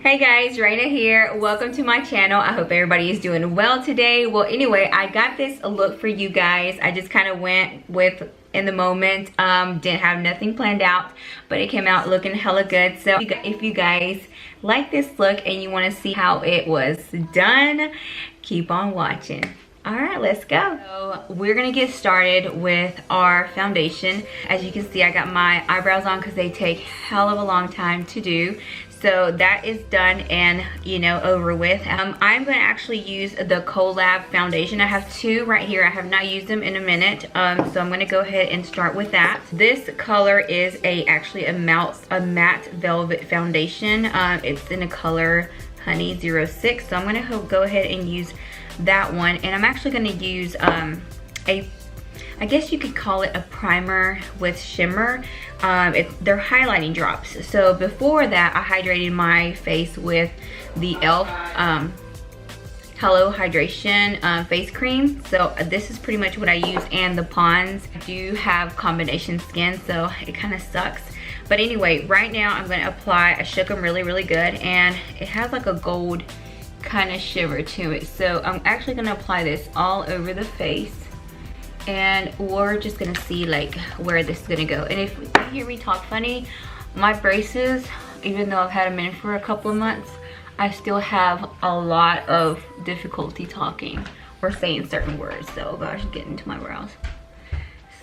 Hey guys, Raina here. Welcome to my channel. I hope everybody is doing well today. Well, anyway, I got this look for you guys. I just kind of went with in the moment. Didn't have nothing planned out, but it came out looking hella good. So if you guys like this look and you want to see how it was done, keep on watching. All right, let's go. So we're gonna get started with our foundation. As you can see, I got my eyebrows on because they take hell of a long time to do. So that is done and over with. I'm gonna actually use the Collab foundation. I have two right here. I have not used them in a minute, so I'm gonna go ahead and start with that. This color is actually a matte velvet foundation. It's in a color Honey 06. So I'm gonna go ahead and use that one, and I'm actually going to use I guess you could call it a primer with shimmer. They're highlighting drops. So before that, I hydrated my face with the e.l.f. Hello Hydration face cream. So this is pretty much what I use, and the Pond's do have combination skin, so it kind of sucks. But anyway, right now I'm going to apply. I shook them really good, and it has like a gold kind of shiver to it. So I'm actually going to apply this all over the face, and we're just going to see like where this is going to go. And if you hear me talk funny, my braces, even though I've had them in for a couple of months, I still have a lot of difficulty talking or saying certain words. So oh gosh, getting into my brows.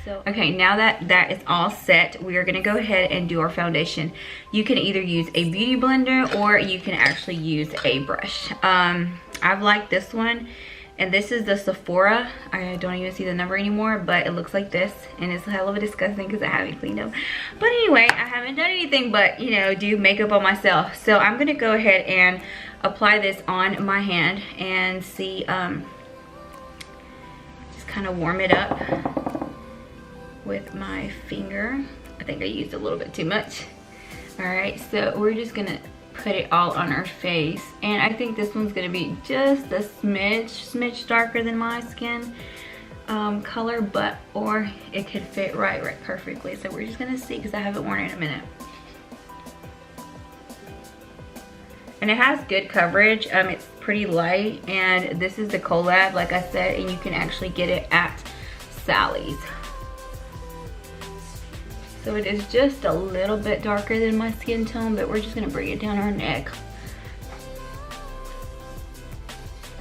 So, okay, now that that is all set, we are going to go ahead and do our foundation. You can either use a beauty blender or you can actually use a brush. I've liked this one, and this is the Sephora. I don't even see the number anymore, but it looks like this, and it's a hell of a disgusting because I haven't cleaned them. But anyway, I haven't done anything but, do makeup on myself. So I'm going to go ahead and apply this on my hand and see, just kind of warm it up with my finger. I think I used a little bit too much. All right, so we're just gonna put it all on our face, and I think this one's gonna be just a smidge darker than my skin color, or it could fit right perfectly. So we're just gonna see, because I haven't worn it in a minute. And it has good coverage. It's pretty light, and this is the Collab, like I said, and you can actually get it at Sally's. So it is just a little bit darker than my skin tone, but we're just gonna bring it down our neck.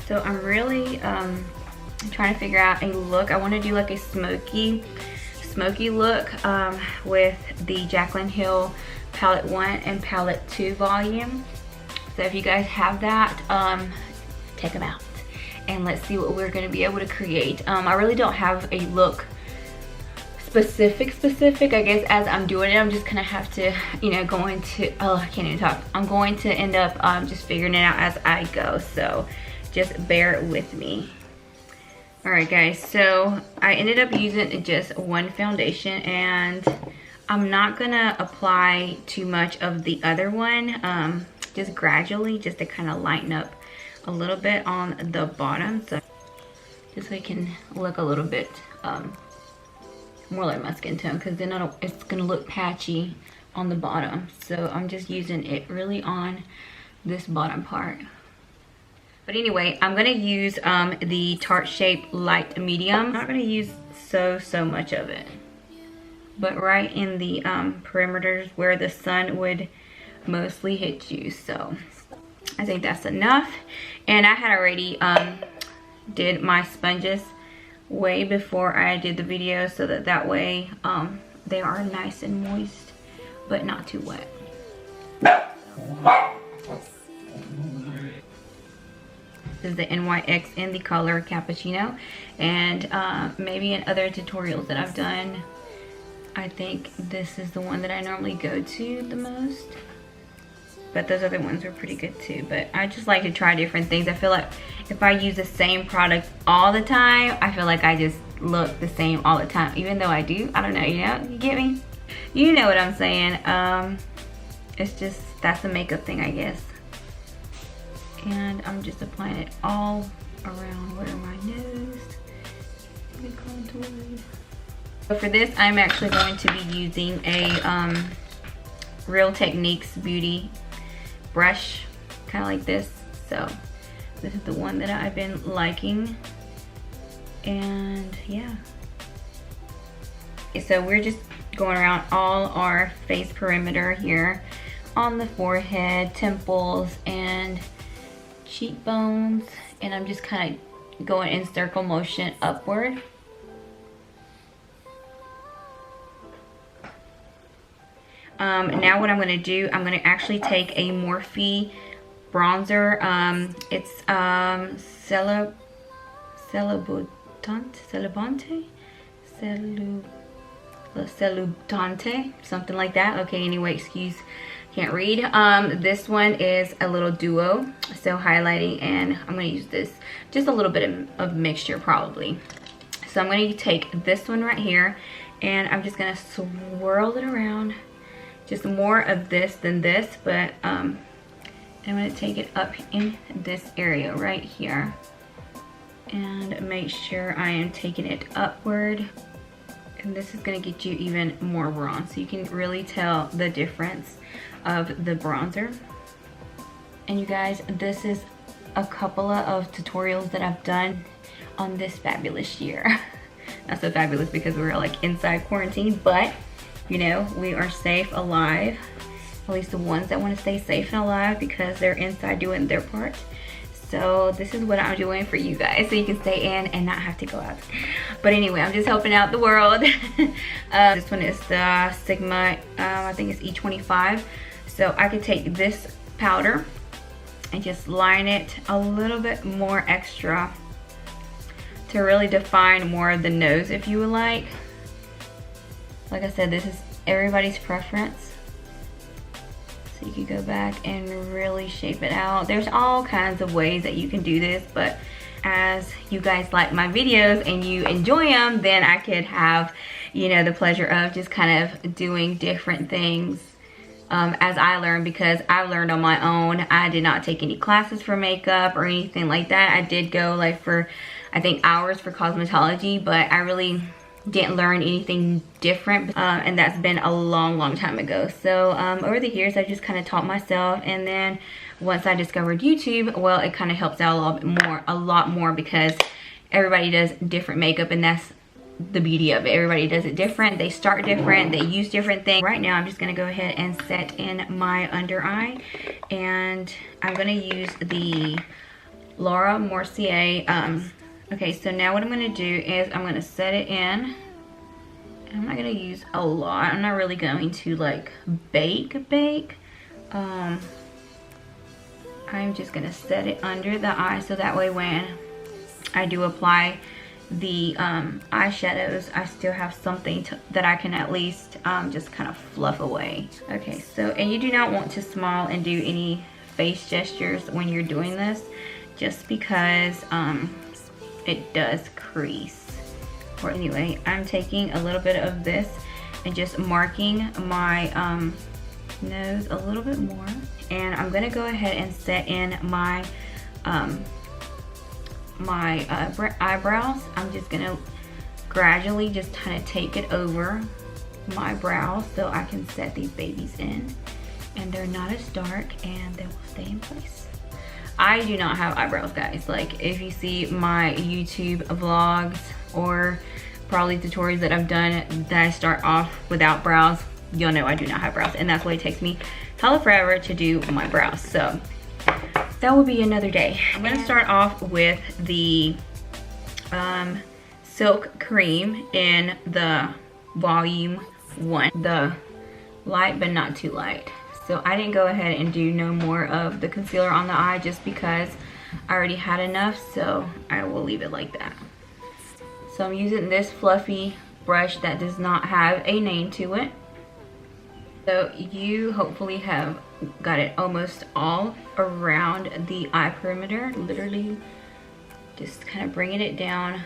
So I'm really trying to figure out a look. I wanna do like a smoky look with the JACLYN Hill Palette 1 and Palette 2 volume. So if you guys have that, take them out and let's see what we're gonna be able to create. I really don't have a look specific. I guess as I'm doing it, I'm just gonna have to, I can't even talk. I'm going to end up just figuring it out as I go. So just bear with me. All right, guys. So I ended up using just one foundation, and I'm not gonna apply too much of the other one. Just gradually, just to kind of lighten up a little bit on the bottom, so just so it can look a little bit more like my skin tone, because then it's gonna look patchy on the bottom. So I'm just using it really on this bottom part. But anyway, I'm gonna use the Tarte Shape Light Medium. I'm not gonna use so much of it, but right in the perimeters where the sun would mostly hit you. So I think that's enough. And I had already did my sponges way before I did the video, so that way they are nice and moist but not too wet. This is the NYX in the color Cappuccino, and maybe in other tutorials that I've done, I think this is the one that I normally go to the most, but those other ones are pretty good too. But I just like to try different things. I feel like if I use the same product all the time, I feel like I just look the same all the time, even though I do. I don't know, you get me? You know what I'm saying. It's just, that's a makeup thing, I guess. And I'm just applying it all around where my nose. So for this, I'm actually going to be using a Real Techniques Beauty brush. kind of like this. So this is the one that I've been liking. And yeah. So we're just going around all our face perimeter here on the forehead, temples, and cheekbones. And I'm just kind of going in circle motion upward. Now what I'm going to do, I'm going to actually take a Morphe bronzer. It's Celubante, something like that. Okay, anyway, excuse, can't read. This one is a little duo, so highlighting, and I'm going to use this, just a little bit of mixture probably. So I'm going to take this one right here, and I'm just going to swirl it around. Just more of this than this, but I'm going to take it up in this area right here and make sure I am taking it upward. And this is going to get you even more bronze, so you can really tell the difference of the bronzer. And you guys, this is a couple of tutorials that I've done on this fabulous year. Not so fabulous because we were like inside quarantine, but you know, we are safe, alive. At least the ones that want to stay safe and alive, because they're inside doing their part. So this is what I'm doing for you guys, so you can stay in and not have to go out. But anyway, I'm just helping out the world. This one is the Sigma, I think it's E25. So I could take this powder and just line it a little bit more extra to really define more of the nose, if you would like. Like I said, this is everybody's preference. So you can go back and really shape it out. There's all kinds of ways that you can do this, but as you guys like my videos and you enjoy them, then I could have, you know, the pleasure of just kind of doing different things as I learn, because I've learned on my own. I did not take any classes for makeup or anything like that. I did go like for, I think, hours for cosmetology, but I really didn't learn anything different, and that's been a long time ago. So over the years I just kind of taught myself, and then once I discovered YouTube, well, it kind of helps out a lot more because everybody does different makeup, and that's the beauty of it. Everybody does it different, they start different, they use different things. Right now I'm just going to go ahead and set in my under eye, and I'm going to use the Laura Mercier. Okay, so now what I'm going to do is I'm going to set it in. I'm not going to use a lot. I'm not really going to like bake. I'm just going to set it under the eye, so that way when I do apply the eyeshadows, I still have something that I can at least just kind of fluff away. Okay, so, and you do not want to smile and do any face gestures when you're doing this, just because it does crease. Or anyway, I'm taking a little bit of this and just marking my nose a little bit more, and I'm gonna go ahead and set in my eyebrows. I'm just gonna gradually just kind of take it over my brows so I can set these babies in, and they're not as dark and they will stay in place. I do not have eyebrows, guys. Like, if you see my YouTube vlogs or probably tutorials that I've done that I start off without brows, you'll know I do not have brows, and that's why it takes me hella forever to do my brows. So that will be another day. I'm gonna start off with the Silk Cream in the volume 1, the light but not too light. So I didn't go ahead and do no more of the concealer on the eye just because I already had enough, so I will leave it like that. So I'm using this fluffy brush that does not have a name to it. So you hopefully have got it almost all around the eye perimeter. Literally just kind of bringing it down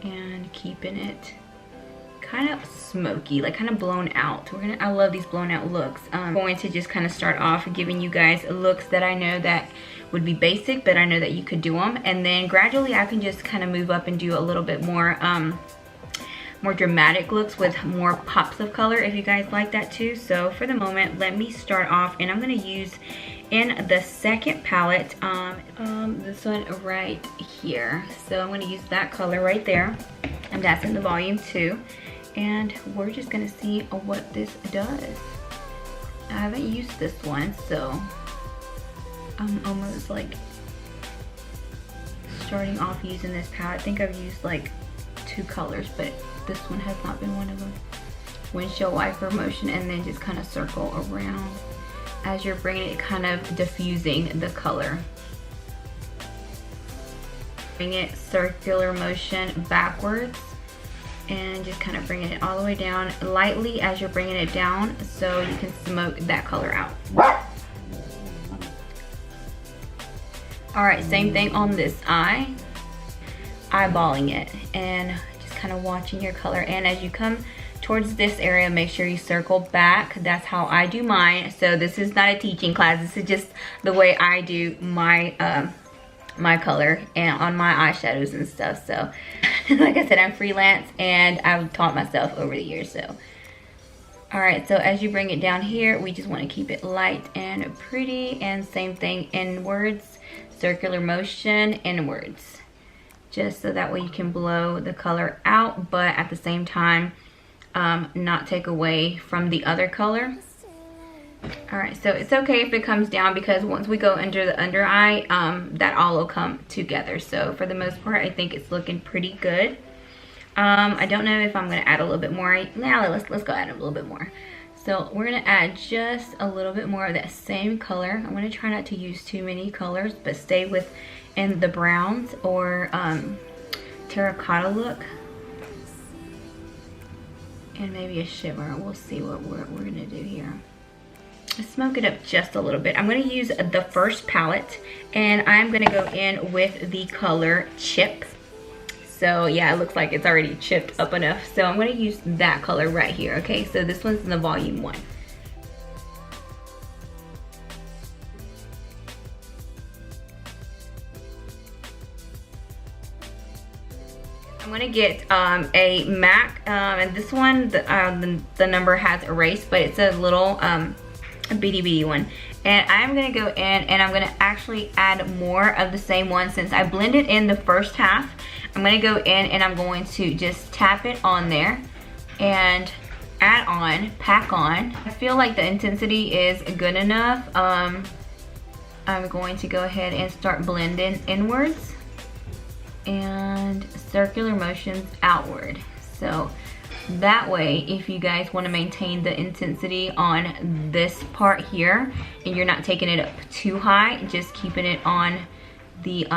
and keeping it kind of smoky, like kind of blown out. I love these blown out looks. I'm going to just kind of start off giving you guys looks that I know that would be basic, but I know that you could do them, and then gradually I can just kind of move up and do a little bit more more dramatic looks with more pops of color if you guys like that too. So for the moment, let me start off, and I'm gonna use in the second palette, this one right here. So I'm gonna use that color right there, and that's in the volume 2. And we're just gonna see what this does. I haven't used this one, so I'm almost like starting off using this palette. I think I've used like 2 colors, but this one has not been one of them. Windshield wiper motion, and then just kind of circle around as you're bringing it, kind of diffusing the color. Bring it circular motion backwards, and just kind of bringing it all the way down lightly as you're bringing it down, so you can smoke that color out. All right, same thing on this eye. Eyeballing it and just kind of watching your color. And as you come towards this area, make sure you circle back. That's how I do mine. So this is not a teaching class. This is just the way I do my my color and on my eyeshadows and stuff. So like I said, I'm freelance and I've taught myself over the years. So all right, so as you bring it down here, we just want to keep it light and pretty, and same thing inwards, circular motion inwards, just so that way you can blow the color out, but at the same time not take away from the other color. All right, so it's okay if it comes down, because once we go under the under eye, that all will come together. So for the most part, I think it's looking pretty good. I don't know if I'm gonna add a little bit more. Now let's go add a little bit more. So we're gonna add just a little bit more of that same color. I'm gonna try not to use too many colors, but stay within the browns or terracotta look. And maybe a shimmer. We'll see what we're gonna do here. Let's smoke it up just a little bit. I'm gonna use the first palette, and I'm gonna go in with the color Chip. So yeah, it looks like it's already chipped up enough. So I'm gonna use that color right here, okay? So this one's in the volume 1. I'm gonna get a MAC, and this one, the number has erased, but it's a little bitty one. And I'm gonna go in and I'm gonna actually add more of the same one. Since I blended in the first half, I'm gonna go in and I'm going to just tap it on there and add on, pack on. I feel like the intensity is good enough. I'm going to go ahead and start blending inwards and circular motions outward. So that way, if you guys want to maintain the intensity on this part here and you're not taking it up too high, just keeping it on the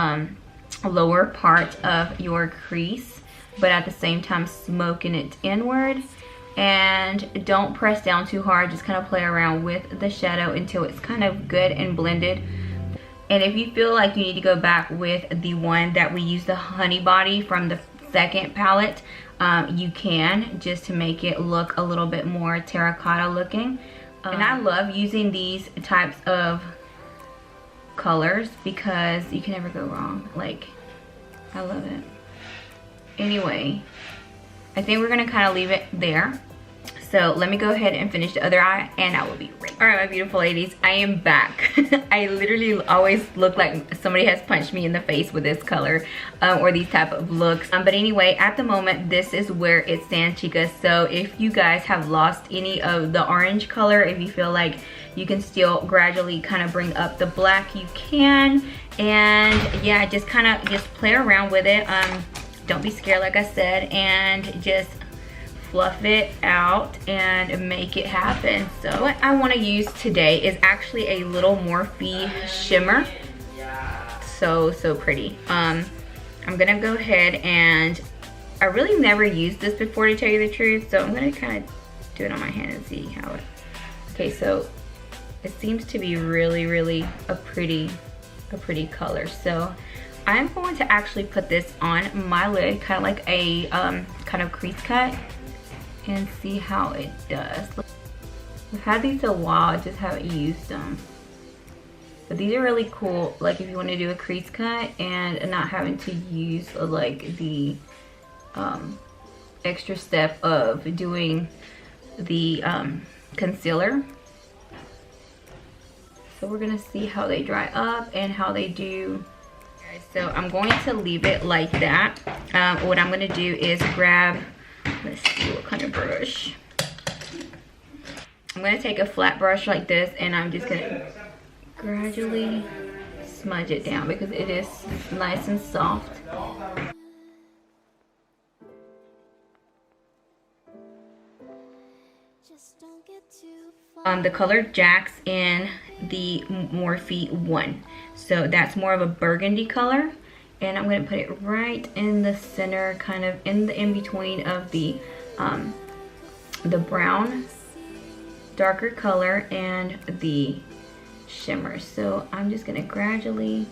lower part of your crease, but at the same time smoking it inward. And don't press down too hard, just kind of play around with the shadow until it's kind of good and blended. And if you feel like you need to go back with the one that we used, the Honey Body from the second palette, you can, just to make it look a little bit more terracotta looking. And I love using these types of colors because you can never go wrong. Like, I love it. Anyway, I think we're gonna kind of leave it there. So let me go ahead and finish the other eye and I will be right back. All right, my beautiful ladies, I am back. I literally always look like somebody has punched me in the face with this color or these type of looks. But anyway, at the moment, this is where it stands, chicas. So if you guys have lost any of the orange color, if you feel like you can still gradually kind of bring up the black, you can. And yeah, just kind of just play around with it. Don't be scared, like I said, and just fluff it out and make it happen. So what I want to use today is actually a little Morphe shimmer. So pretty. I'm gonna go ahead, and I really never used this before, to tell you the truth, so I'm gonna kind of do it on my hand and see how it. Okay, so it seems to be really a pretty color. So I'm going to actually put this on my lid, kind of like a kind of crease cut, and see how it does. I've had these a while, I just haven't used them. But these are really cool, like if you want to do a crease cut and not having to use like the extra step of doing the concealer. So we're gonna see how they dry up and how they do. Okay, so I'm going to leave it like that. What I'm gonna do is grab, let's see what kind of brush. I'm gonna take a flat brush like this, and I'm just gonna gradually smudge it down because it is nice and soft. The color JACLYN in the Morphe 1. So that's more of a burgundy color. And I'm going to put it right in the center, kind of in the in-between of the brown, darker color and the shimmer. So I'm just going to gradually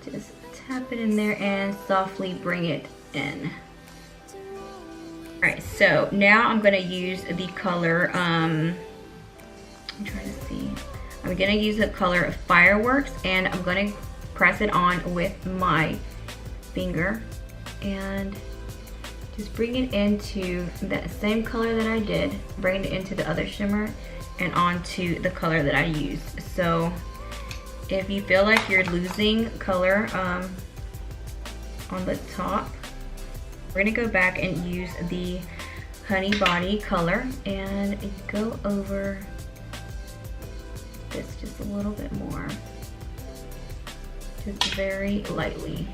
just tap it in there and softly bring it in. Alright, so now I'm going to use the color, I'm trying to see. I'm going to use the color Fireworks, and I'm going to press it on with my finger and just bring it into that same color that I did, bring it into the other shimmer and onto the color that I used. So if you feel like you're losing color on the top, we're gonna go back and use the Honey Body color and go over this just a little bit more, just very lightly.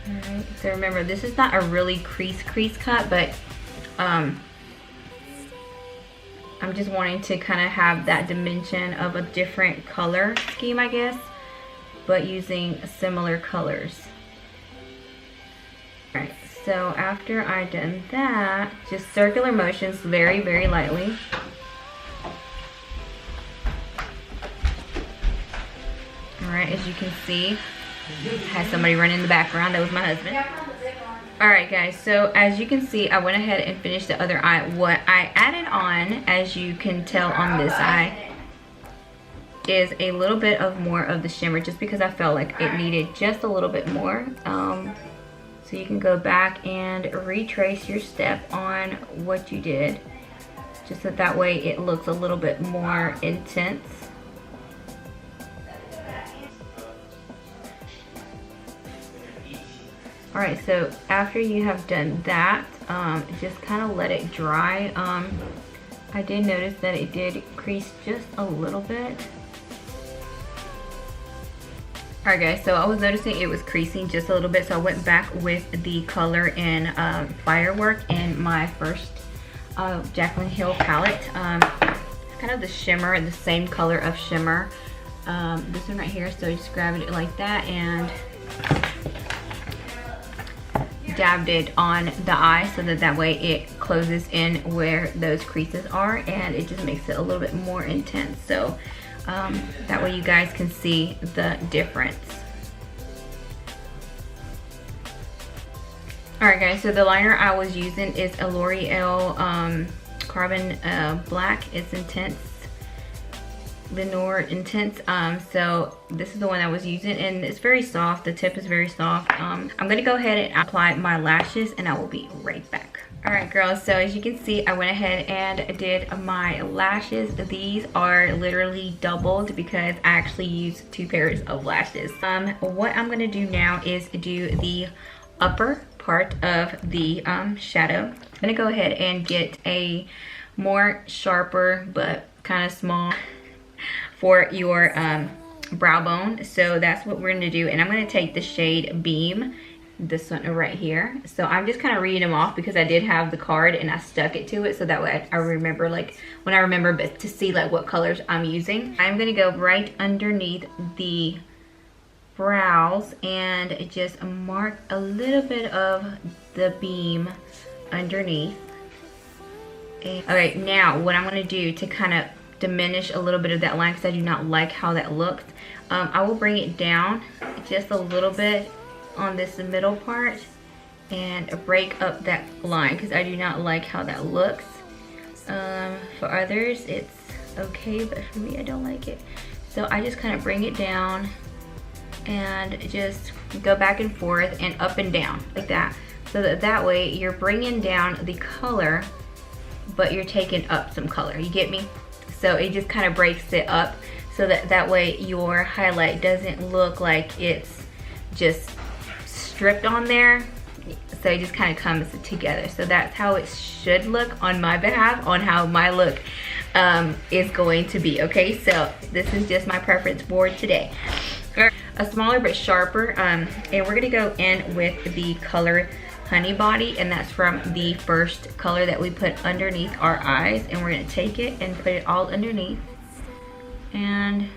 Alright, so remember, this is not a really crease cut, but I'm just wanting to kind of have that dimension of a different color scheme, I guess, but using similar colors. Alright, so after I've done that, just circular motions very, very lightly. Alright, as you can see, I had somebody run in the background. That was my husband. Alright guys, so as you can see, I went ahead and finished the other eye. What I added on, as you can tell on this eye, is a little bit of more of the shimmer, just because I felt like it needed just a little bit more. So you can go back and retrace your step on what you did, just so that way it looks a little bit more intense. Alright, so after you have done that, just kind of let it dry. I did notice that it did crease just a little bit. Alright guys, so I was noticing it was creasing just a little bit, so I went back with the color in Firework in my first JACLYN Hill palette. It's kind of the shimmer, the same color of shimmer. This one right here, so just grabbed it like that and dabbed it on the eye so that way it closes in where those creases are, and it just makes it a little bit more intense. So that way you guys can see the difference. Alright guys, so the liner I was using is a L'Oreal Carbon Black. It's Intense, Lenore Intense. So this is the one I was using, and it's very soft. The tip is very soft. I'm gonna go ahead and apply my lashes, and I will be right back. Alright girls, so as you can see, I went ahead and did my lashes. These are literally doubled because I actually used 2 pairs of lashes. What I'm gonna do now is do the upper part of the shadow. I'm gonna go ahead and get a more sharper but kind of small for your brow bone. So that's what we're gonna do, and I'm gonna take the shade Beam, this one right here. So I'm just kind of reading them off because I did have the card and I stuck it to it, so that way I remember, like when I remember, but to see like what colors I'm using. I'm gonna go right underneath the brows and just mark a little bit of the beam underneath. Okay, now what I'm gonna do to kind of diminish a little bit of that line, because I do not like how that looked, I will bring it down just a little bit on this middle part and break up that line, because I do not like how that looks. For others it's okay, but for me I don't like it. So I just kind of bring it down and just go back and forth and up and down like that, so that way you're bringing down the color but you're taking up some color, you get me? So it just kind of breaks it up so that way your highlight doesn't look like it's just stripped on there. So it just kind of comes together. So that's how it should look on my behalf, on how my look is going to be, okay? So this is just my preference for today. A smaller but sharper, and we're gonna go in with the color Honey Body, and that's from the first color that we put underneath our eyes, and we're gonna take it and put it all underneath and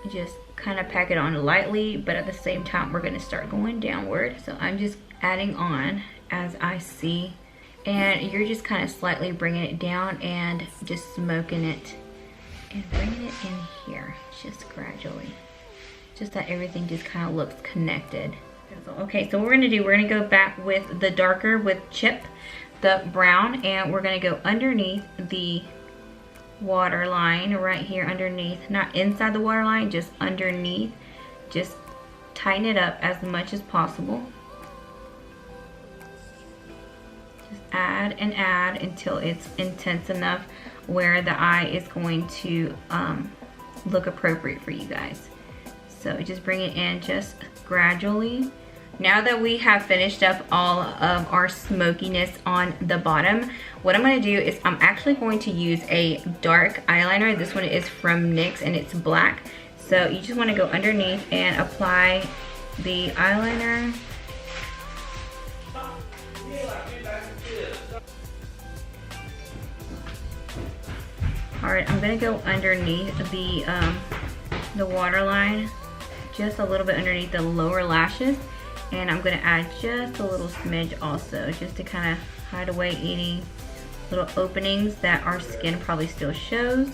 just kind of pack it on lightly, but at the same time we're gonna start going downward. So I'm just adding on as I see, and you're just kind of slightly bringing it down and just smoking it and bringing it in here just gradually, just that everything just kind of looks connected. Okay, so what we're gonna do, we're gonna go back with the darker with Chip, the brown, and we're gonna go underneath the water line right here underneath, not inside the water line, just underneath. Just tighten it up as much as possible. Just add and add until it's intense enough where the eye is going to look appropriate for you guys. So just bring it in just gradually. Now that we have finished up all of our smokiness on the bottom, what I'm going to do is I'm actually going to use a dark eyeliner. This one is from NYX and it's black. So you just want to go underneath and apply the eyeliner. Alright, I'm going to go underneath the waterline, just a little bit underneath the lower lashes. And I'm gonna add just a little smidge also, just to kind of hide away any little openings that our skin probably still shows.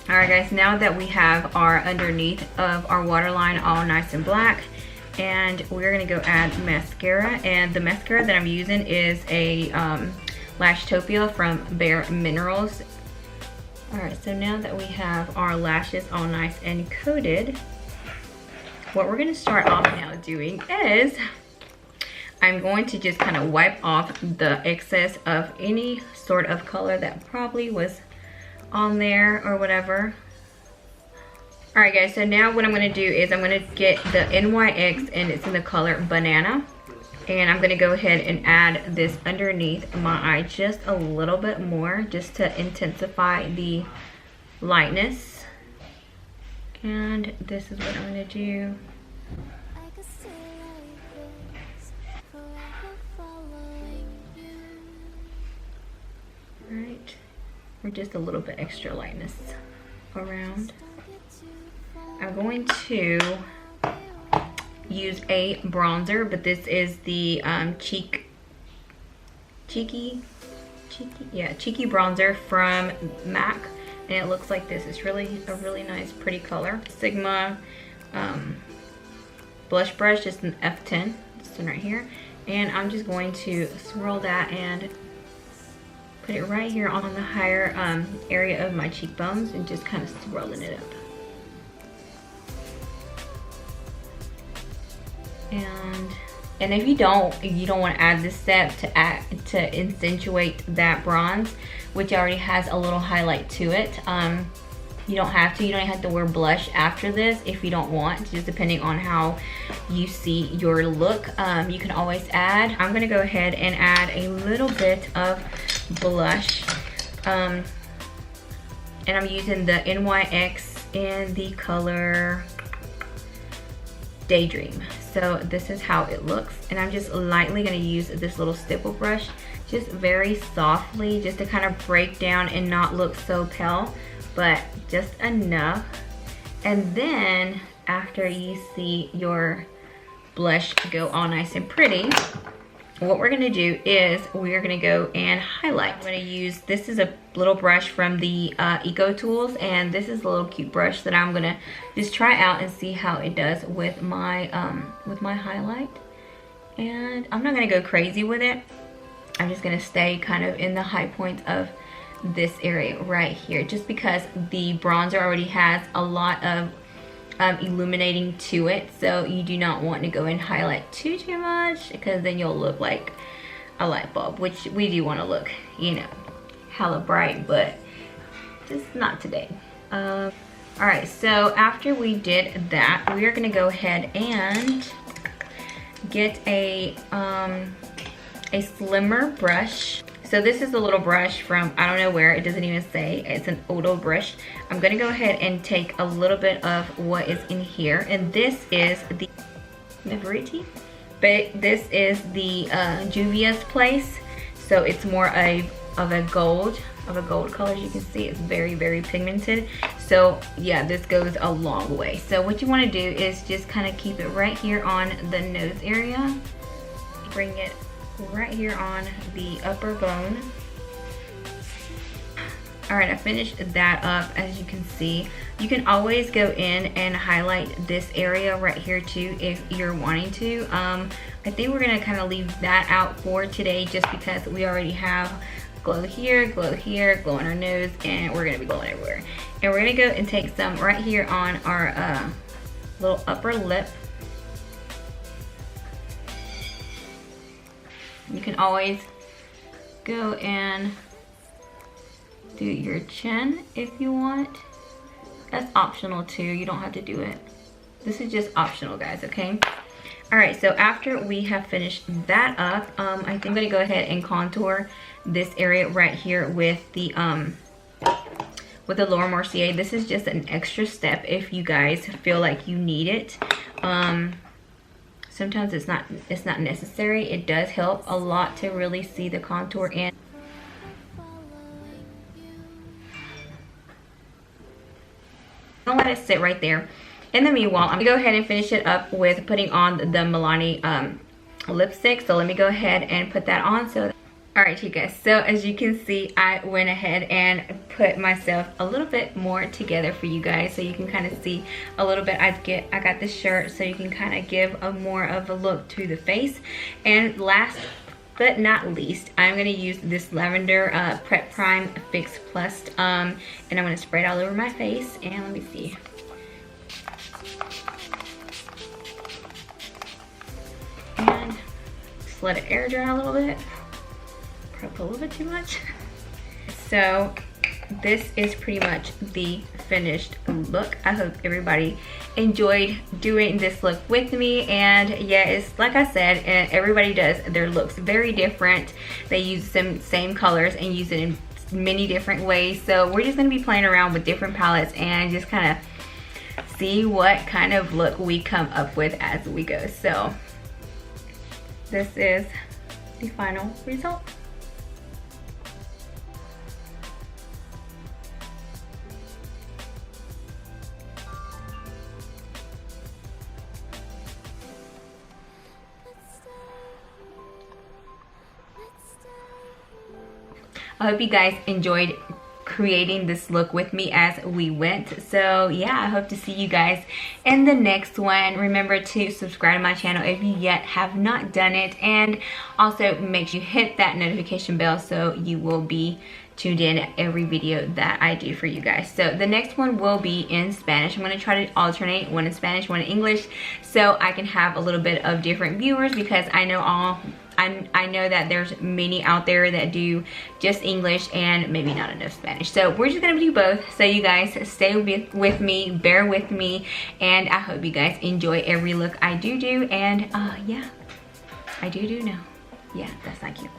All right guys, now that we have our underneath of our waterline all nice and black, and we're gonna go add mascara. And the mascara that I'm using is a Lashtopia from Bare Minerals. All right, so now that we have our lashes all nice and coated, what we're gonna start off now doing is I'm going to just kind of wipe off the excess of any sort of color that probably was on there or whatever. All right guys, so now what I'm gonna do is I'm gonna get the NYX, and it's in the color Banana. And I'm gonna go ahead and add this underneath my eye just a little bit more, just to intensify the lightness. And this is what I'm gonna do. Right, or just a little bit extra lightness around. I'm going to use a bronzer, but this is the cheeky bronzer from MAC, and it looks like this. It's really a really nice pretty color. Sigma blush brush, just an F10, this one right here, and I'm just going to swirl that and put it right here on the higher area of my cheekbones, and just kind of swirling it up. And if you don't want to add this step to accentuate that bronze, which already has a little highlight to it, you don't have to. You don't have to wear blush after this if you don't want, just depending on how you see your look. You can always add. I'm gonna go ahead and add a little bit of blush, and I'm using the NYX in the color Daydream. So this is how it looks, and I'm just lightly gonna use this little stipple brush, just very softly, just to kind of break down and not look so pale, but just enough. And then after you see your blush go all nice and pretty, what we're gonna do is we're gonna go and highlight. I'm gonna use, this is a little brush from the Eco Tools, and this is a little cute brush that I'm gonna just try out and see how it does with my highlight. And I'm not gonna go crazy with it. I'm just gonna stay kind of in the high points of this area right here, just because the bronzer already has a lot of illuminating to it, so you do not want to go and highlight too much, because then you'll look like a light bulb, which we do want to look, you know, hella bright, but just not today. All right, so after we did that, we are gonna go ahead and get a slimmer brush. So this is a little brush from, I don't know where, it doesn't even say, it's an Odo brush. I'm gonna go ahead and take a little bit of what is in here, and this is the Neverity, but this is the Juvia's Place. So it's more of a gold color. As you can see, it's very, very pigmented. So yeah, this goes a long way. So what you want to do is just kind of keep it right here on the nose area. Bring it right here on the upper bone. All right, I finished that up. As you can see, you can always go in and highlight this area right here too if you're wanting to. I think we're gonna kind of leave that out for today, just because we already have glow here, glow on our nose, and we're gonna be glowing everywhere. And we're gonna go and take some right here on our little upper lip. You can always go and do your chin if you want. That's optional too, you don't have to do it. This is just optional, guys, okay? All right, so after we have finished that up, I think I'm gonna go ahead and contour this area right here with the Laura Mercier. This is just an extra step if you guys feel like you need it. Sometimes it's not necessary. It does help a lot to really see the contour in. I'll let it sit right there. In the meanwhile, I'm gonna go ahead and finish it up with putting on the Milani lipstick. So let me go ahead and put that on. All right, you guys, so as you can see, I went ahead and put myself a little bit more together for you guys, so you can kind of see a little bit. I got this shirt so you can kind of give a more of a look to the face. And last but not least, I'm gonna use this lavender Prep Prime Fix Plus, and I'm gonna spray it all over my face. And let me see. And just let it air dry a little bit. Up a little bit too much. So this is pretty much the finished look. I hope everybody enjoyed doing this look with me. And yeah, it's like I said, everybody does their looks very different. They use some same colors and use it in many different ways. So we're just going to be playing around with different palettes and just kind of see what kind of look we come up with as we go. So this is the final result. I hope you guys enjoyed creating this look with me as we went. So yeah, I hope to see you guys in the next one. Remember to subscribe to my channel if you yet have not done it, and also make sure you hit that notification bell so you will be tuned in at every video that I do for you guys. So the next one will be in Spanish. I'm going to try to alternate, one in Spanish, one in English, so I can have a little bit of different viewers, because I know that there's many out there that do just English and maybe not enough Spanish. So we're just gonna do both. So you guys stay with me, bear with me, and I hope you guys enjoy every look I do. And yeah, I do now. Yeah, that's not cute.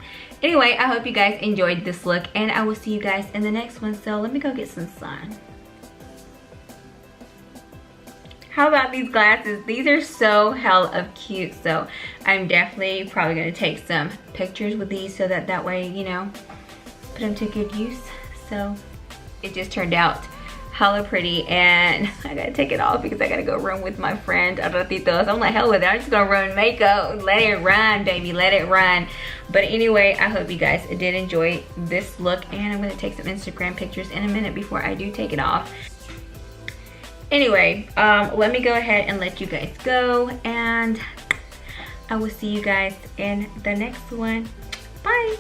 Anyway, I hope you guys enjoyed this look, and I will see you guys in the next one. So let me go get some sun. How about these glasses? These are so hell of cute. So I'm definitely probably gonna take some pictures with these, so that way, you know, put them to good use. So it just turned out hella pretty, and I gotta take it off because I gotta go run with my friend Ratitos. I'm like, hell with it, I'm just gonna run makeup. Let it run, baby, let it run. But anyway, I hope you guys did enjoy this look, and I'm gonna take some Instagram pictures in a minute before I do take it off. Anyway, let me go ahead and let you guys go, and I will see you guys in the next one. Bye.